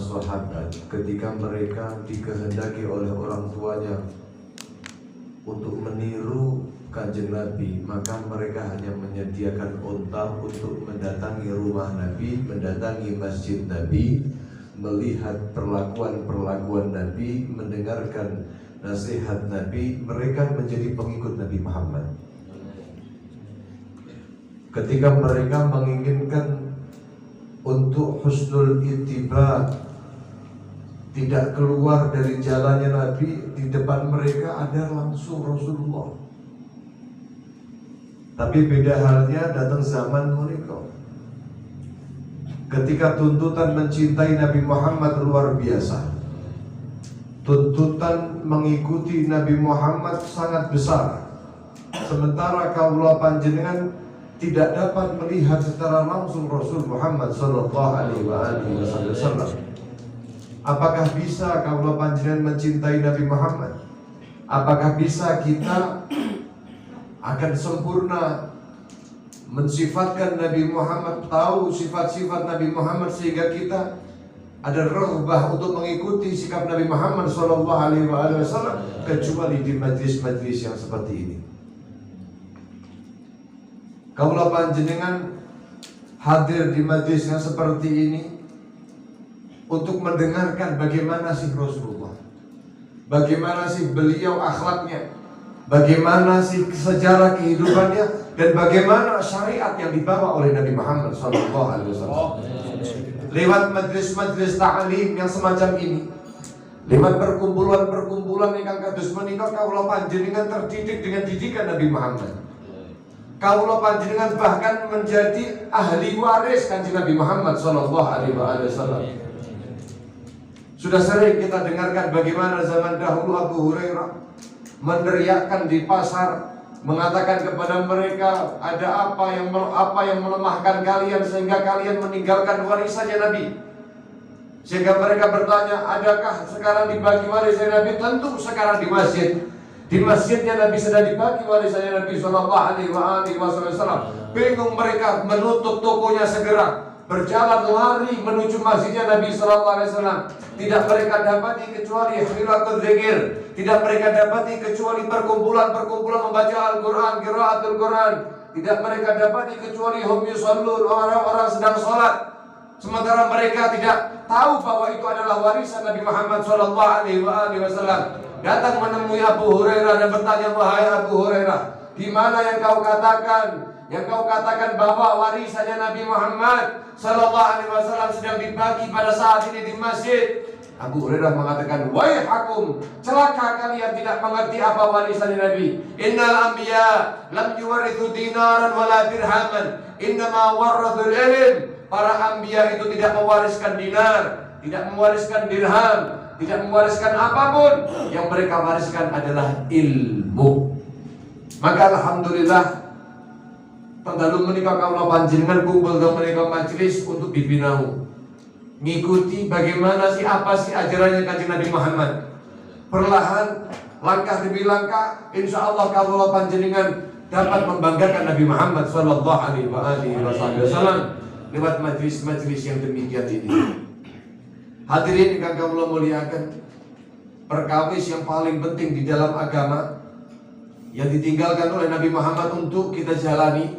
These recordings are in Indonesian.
sahabat ketika mereka dikehendaki oleh orang tuanya untuk meniru Kanjeng Nabi, maka mereka hanya menyediakan unta untuk mendatangi rumah Nabi, mendatangi masjid Nabi, melihat perlakuan Nabi, mendengarkan nasihat Nabi. Mereka menjadi pengikut Nabi Muhammad. Ketika mereka menginginkan untuk husnul ittiba, tidak keluar dari jalannya Nabi, di depan mereka ada langsung Rasulullah. Tapi beda halnya datang zaman mereka. Ketika tuntutan mencintai Nabi Muhammad luar biasa, tuntutan mengikuti Nabi Muhammad sangat besar. Sementara kaula panjenengan tidak dapat melihat secara langsung Rasul Muhammad sallallahu alaihi wasallam. Apakah bisa kaula panjenengan mencintai Nabi Muhammad? Apakah bisa kita akan sempurna mensifatkan Nabi Muhammad, tahu sifat-sifat Nabi Muhammad sehingga kita ada raghbah untuk mengikuti sikap Nabi Muhammad sallallahu alaihi wasallam, kecuali di majlis-majlis yang seperti ini. Kaulah panjenengan hadir di majlis yang seperti ini untuk mendengarkan bagaimana sih Rasulullah, bagaimana sih beliau akhlaknya, bagaimana sih sejarah kehidupannya, dan bagaimana syariat yang dibawa oleh Nabi Muhammad SAW. Lewat majlis-majlis ta'lim yang semacam ini, lewat perkumpulan-perkumpulan yang kados menika, kaulah panjenengan terdidik dengan didikan Nabi Muhammad. Kaulah panjenengan bahkan menjadi ahli waris Kanjeng Nabi Muhammad SAW. Sudah sering kita dengarkan bagaimana zaman dahulu Abu Hurairah meneriakkan di pasar, mengatakan kepada mereka, ada apa yang melemahkan kalian sehingga kalian meninggalkan warisannya Nabi. Sehingga mereka bertanya, adakah sekarang dibagi warisan Nabi? Tentu sekarang di masjid. Di masjidnya Nabi sedang dibagi warisannya Nabi sallallahu alaihi wasallam. Bingung mereka, menutup tokonya segera, berjalan lari menuju masjidnya Nabi sallallahu alaihi wasallam. Tidak mereka dapati kecuali hilaqul dzikir, tidak mereka dapati kecuali perkumpulan-perkumpulan membaca Al-Qur'an, qiraatul Qur'an. Tidak mereka dapati kecuali hum yusallun, orang-orang sedang salat. Sementara mereka tidak tahu bahwa itu adalah warisan Nabi Muhammad sallallahu alaihi wasallam. Datang menemui Abu Hurairah dan bertanya, wahai Abu Hurairah, di mana yang kau katakan? Yang kau katakan bahwa warisannya Nabi Muhammad sallallahu alaihi wasallam sedang dibagi pada saat ini di masjid. Abu Hurairah mengatakan, waihakum, celaka kalian tidak mengerti apa warisan Nabi. Innal anbiya lam yuwarithu dinaran wala dirhaman, innama warathul ilm. Para anbiya itu tidak mewariskan dinar, tidak mewariskan dirham, tidak mewariskan apapun. Yang mereka wariskan adalah ilmu. Maka alhamdulillah, tanggalun menikah kaulah panjenengan kumpul ke menikah majelis untuk dibinau, ngikuti bagaimana sih, apa sih ajarannya Kanjeng Nabi Muhammad. Perlahan, langkah demi langkah, insya Allah kaulah panjenengan dapat membanggakan Nabi Muhammad sallallahu alaihi wasallam lewat majlis-majlis yang demikian ini. Hadirin yang kaulah muliakan, perkawis yang paling penting di dalam agama yang ditinggalkan oleh Nabi Muhammad untuk kita jalani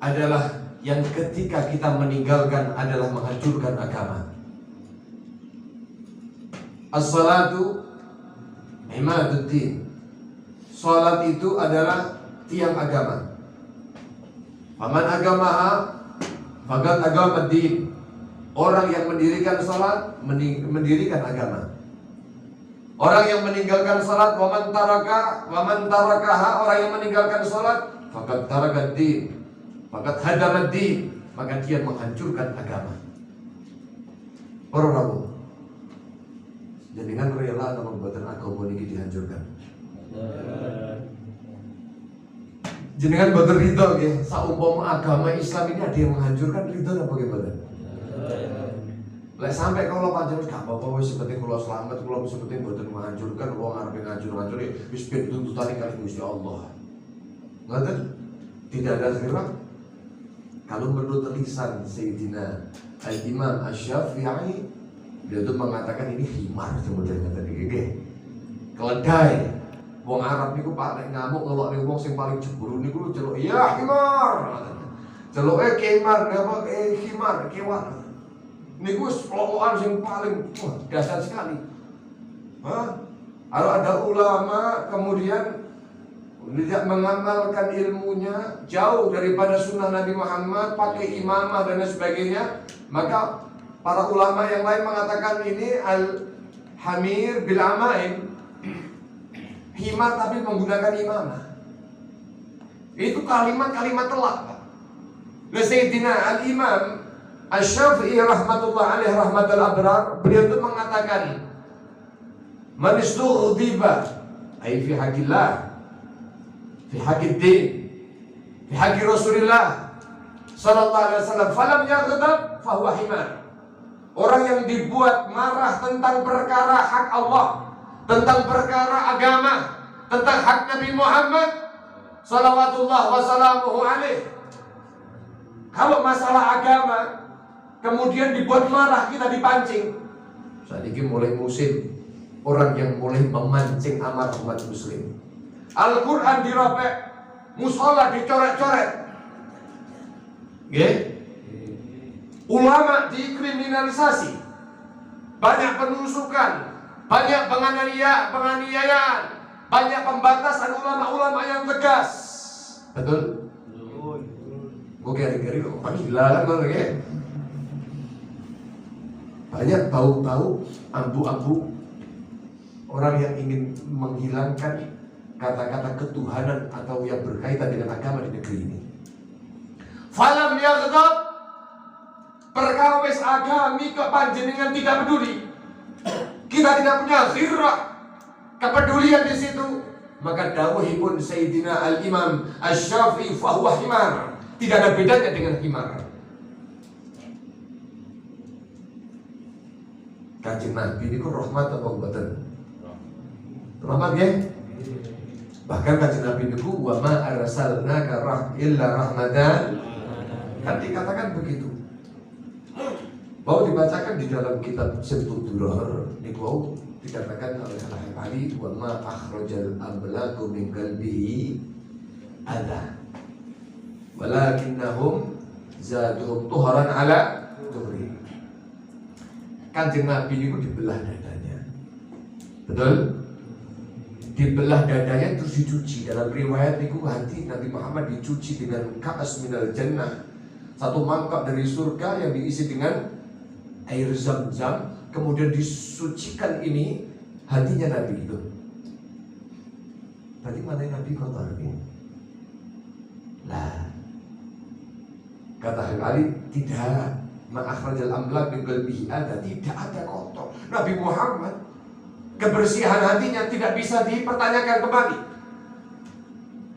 adalah yang ketika kita meninggalkan adalah menghancurkan agama. As-salatu imaduddin. Salat itu adalah tiang agama. Faman agamaha faqad agamaddin. Orang yang mendirikan salat mendirikan agama. Orang yang meninggalkan salat, waman tarakaha, orang yang meninggalkan salat faqad tarakaddin, faqad hadamaddin, maka dia menghancurkan agama. Para rabu, jenengan rela atau membuatan agama ini dihancurkan? Jenengan boten ridho nggih, saumpama agama Islam ini ada yang menghancurkan, ridho apa bagaimana? Lek sampai kalau panjenengan gak apa-apa wis penting kula selamat, kula penting boten menghancurkan, wong arep ngancur-ngancur wis ben tuntutane kali Gusti Allah. Ngoten? Tidak ada khilaf. Kalau menurut lisan Sayyidina Al-Imam Asy-Syafi'i, Dia tuh mengatakan ini himar sebenarnya tadi gede. Keledai. Wong Arab niku paling ngamuk ngelok ning wong sing paling jeburu niku celuk ya himar. Celuke himar apa himar kewan. Niku wis pelokokan sing paling dasar sekali. Kalau ada ulama kemudian tidak mengamalkan ilmunya, jauh daripada sunnah Nabi Muhammad, pakai imamah dan sebagainya, maka para ulama yang lain mengatakan ini al-hamir bil amain, himar tapi menggunakan imamah. Itu kalimat-kalimat telak, Pak. Sayyidina al-Imam Asy-Syafi'i rahmatullah alaihi rahmatul abrar, beliau itu mengatakan man istughdiba ay fi haqqillah, fi haqiddin, fi haqqi Rasulillah sallallahu alaihi wasallam, falam yaghdab fa huwa himar. Orang yang dibuat marah tentang perkara hak Allah, tentang perkara agama, tentang hak Nabi Muhammad salawatullah wassalamuhu alaihi. Kalau masalah agama kemudian dibuat marah, kita dipancing. Saat ini mulai musim orang yang mulai memancing amarah umat muslim. Al-Quran dirobek, musola dicoret-coret, ulama dikriminalisasi, banyak penusukan, banyak penganiayaan, banyak pembatasan ulama-ulama yang tegas. Betul? Gue kira-kira kok gila kan kalau kayak banyak bau-bau abu-abu orang yang ingin menghilangkan kata-kata ketuhanan atau yang berkaitan dengan agama di negeri ini. Falam yaghdab, perkawis agami kepanjenengan tidak peduli. Kita tidak punya ghirrah, kepedulian di situ. Maka dawuhipun Sayyidina al-Imam Asy-Syafi'i fahuwa himar. Tidak ada bedanya dengan himar. Kanjeng Nabi ini kok rahmat apa mboten? Rahmat ya? Bahkan kanjeng Nabi niku wa ma arsalnaka illa rahmatan. Kan dikatakan begitu. Bahwa dibacakan di dalam kitab Sibtul Durar niku dikatakan oleh Al-Hali wa ma akhrajal amlaku min qalbihi adha walakinnahum zaduhum tuharan ala tuhri. Kanjeng Nabi niku dibelah dadanya. Betul? Dibelah dadanya terus dicuci. Dalam riwayat niku hati Nabi Muhammad dicuci dengan ka'as minal jannah, satu mangkok dari surga yang diisi dengan air zam-zam. Kemudian disucikan ini hatinya Nabi itu. Berarti mana Nabi kotor ini? Lah, kata Ali tidak, ma'akhrajal amlak min qalbihi ada, tidak ada kotor. Nabi Muhammad kebersihan hatinya tidak bisa dipertanyakan kembali.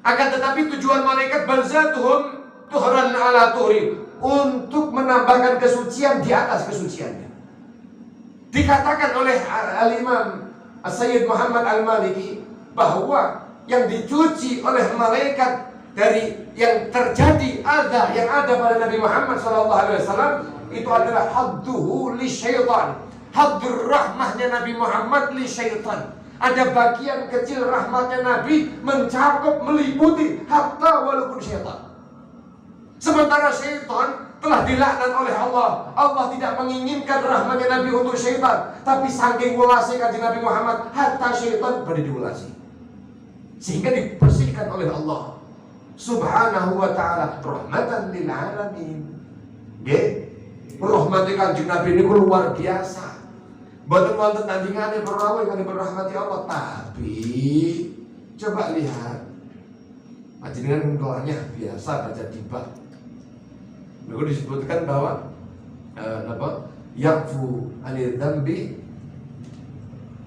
Akan tetapi tujuan malaikat balzatuhum tuhran ala tuhri, untuk menambahkan kesucian di atas kesuciannya. Dikatakan oleh Al-Imam As-Sayyid Muhammad Al-Maliki bahwa yang dicuci oleh malaikat dari yang terjadi yang ada pada Nabi Muhammad SAW itu adalah hadduhu li syaitan. Haddur rahmahnya Nabi Muhammad li syaitan. Ada bagian kecil rahmatnya Nabi mencakup, meliputi hatta walaupun syaitan. Sementara syaitan telah dilaknat oleh Allah. Allah tidak menginginkan rahmatnya Nabi untuk syaitan, tapi saking ulasnya kanjeng Nabi Muhammad, hatta syaitan pada diulasi, sehingga dibersihkan oleh Allah Subhanahu wa ta'ala rahmatan lil alamin. Rahmatnya kanjeng Nabi ini luar biasa. Betul wonten tandingane perawi kali berrahmati Allah, tapi coba lihat panjenengan doanya biasa baca tiba. Lalu disebutkan bahwa yakfu anil dzambi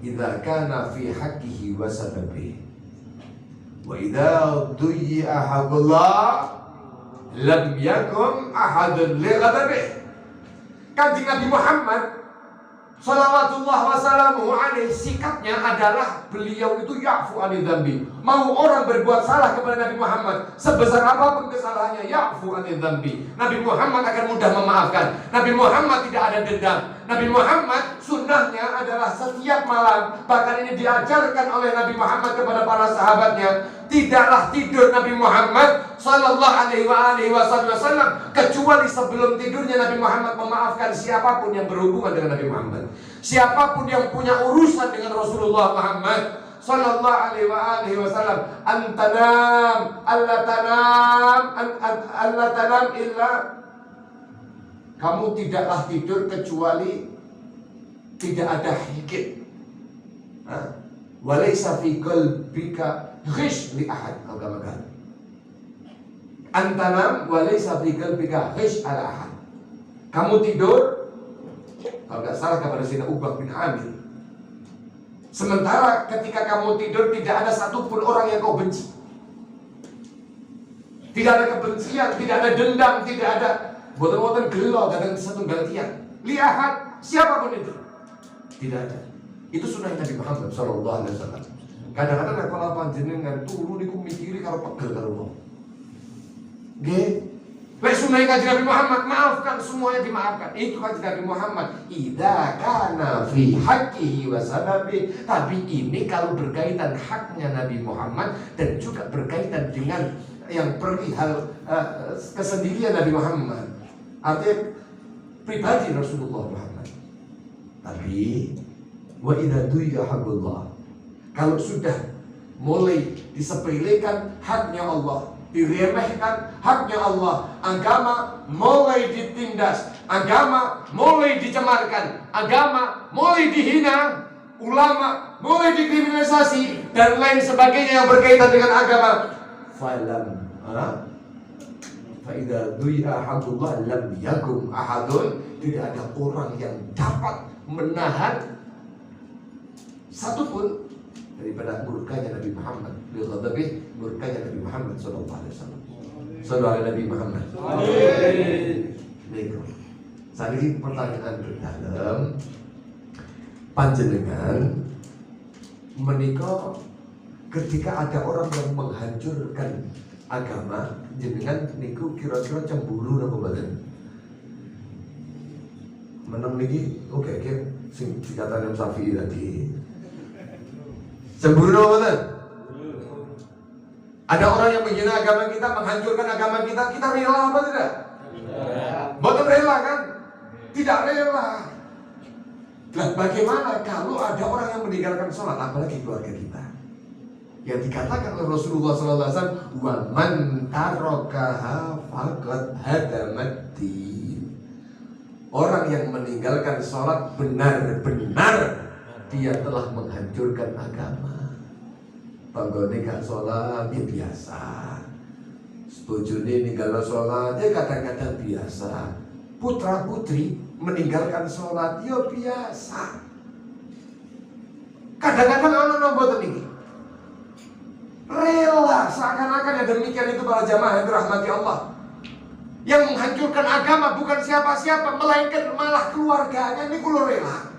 idza kana fi haqqihi wa sababihi wa idza duyya haqqullah lam yakum ahadun li ghadabihi. Kanjeng Nabi Muhammad salawatullah wassalamuhu alaihi, sikapnya adalah beliau itu ya'fu anil dzambi. Mau orang berbuat salah kepada Nabi Muhammad, sebesar apapun kesalahannya, ya'fu anil dzambi, Nabi Muhammad akan mudah memaafkan. Nabi Muhammad tidak ada dendam. Nabi Muhammad sunnahnya adalah setiap malam, bahkan ini diajarkan oleh Nabi Muhammad kepada para sahabatnya, tidaklah tidur Nabi Muhammad Sallallahu Alaihi Wasallam kecuali sebelum tidurnya Nabi Muhammad memaafkan siapapun yang berhubungan dengan Nabi Muhammad, siapapun yang punya urusan dengan Rasulullah Muhammad Sallallahu Alaihi Wasallam. Antanam, Allah tanam illa, kamu tidaklah tidur kecuali tidak ada hikit. Walaysa fi qalbika ghish li ahad. Antanam walaysa fi qalbika ghish ala ahad. Kamu tidur, kalau nggak salah kepada Sayyidina Uqbah bin Amir, sementara ketika kamu tidur tidak ada satupun orang yang kau benci. Tidak ada kebencian, tidak ada dendam, tidak ada boten-boten gelo dan setunggal tiang. Lihat siapapun itu, tidak ada. Itu sunnah Nabi Muhammad Sallallahu Alaihi Wasallam. Kadang-kadang kalau panjenengan turu niku mikiri karo pegel karo wong. Nggih. Lek sunah kanjeng Nabi Muhammad, maafkan semuanya dimaafkan. Itu kanjeng Nabi Muhammad. Idza kana fi haqqihi wa sababi. Tapi ini kalau berkaitan haknya Nabi Muhammad dan juga berkaitan dengan yang perihal kesendirian Nabi Muhammad. Artinya pribadi Rasulullah Muhammad. Tapi wa idza duya haqqullah, kalau sudah mulai disepelekan haknya Allah, diremehkan haknya Allah, agama mulai ditindas, agama mulai dicemarkan, agama mulai dihina, ulama mulai dikriminalisasi dan lain sebagainya yang berkaitan dengan agama. Falam Fa'idha duya haqqullah lam yakum ahadun. Tidak ada orang yang dapat menahan satupun daripada murkanya Nabi Muhammad, bighadabi murkanya Nabi Muhammad sallallahu alaihi wasallam. Sallallahu alaihi Nabi Muhammad. Amin. Saat ini pertanyaan berdalam, panjenengan menikah ketika ada orang yang menghancurkan agama, jenengan niku kira-kira cemburu napa mboten? Meneng niki oke sing dikatakan Syafi'i tadi. Cemburu napa mboten? Ada orang yang menghina agama kita, menghancurkan agama kita, kita rela apa tidak? Mboten rela kan? Tidak rela. Nah, bagaimana kalau ada orang yang meninggalkan sholat, apalagi keluarga kita? Yang dikatakan oleh Rasulullah SAW, wa man tarakaha faqad hadamad-din. Orang yang meninggalkan sholat benar-benar dia telah menghancurkan agama. Tanggane gak sholat ya biasa, bojone ninggal sholat ya kadang-kadang biasa, putra putri meninggalkan sholat ya biasa. Kadang-kadang ana mboten iki rela, seakan-akan ya demikian itu para jamaah yang dirahmati Allah. Yang menghancurkan agama bukan siapa-siapa, melainkan malah keluarganya. Ini kulo rela.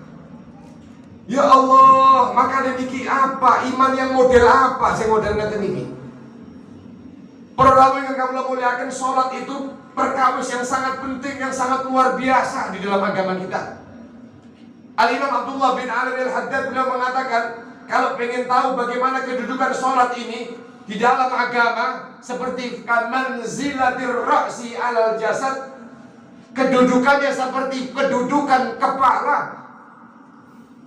Ya Allah, maka niki apa? Iman yang model apa? Saya model ngeten niki. Para rawuh yang kula muliakan, sholat itu perkawis yang sangat penting, yang sangat luar biasa di dalam agama kita. Al-Imam Abdullah bin Ali al-Haddad beliau mengatakan, kalau pengen tahu bagaimana kedudukan sholat ini di dalam agama, seperti manzilatir ra'si alal jasad, kedudukannya seperti kedudukan kepala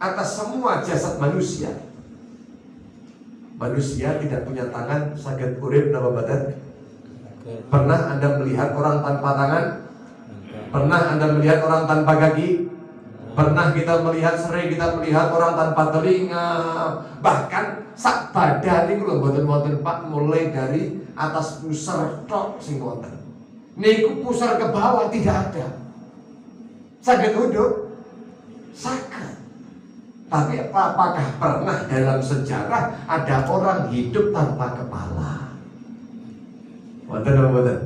atas semua jasad manusia. Manusia tidak punya tangan, saged urip napa badan? Pernah Anda melihat orang tanpa tangan? Pernah Anda melihat orang tanpa kaki? Pernah kita melihat, sering kita melihat orang tanpa telinga. Bahkan sak badan niku lho mboten-mboten Pak, mulai dari atas pusar tok sing wonten. Niku pusar ke bawah tidak ada. Saged duduk? Saged. Tapi apakah pernah dalam sejarah ada orang hidup tanpa kepala? Wonten apa mboten?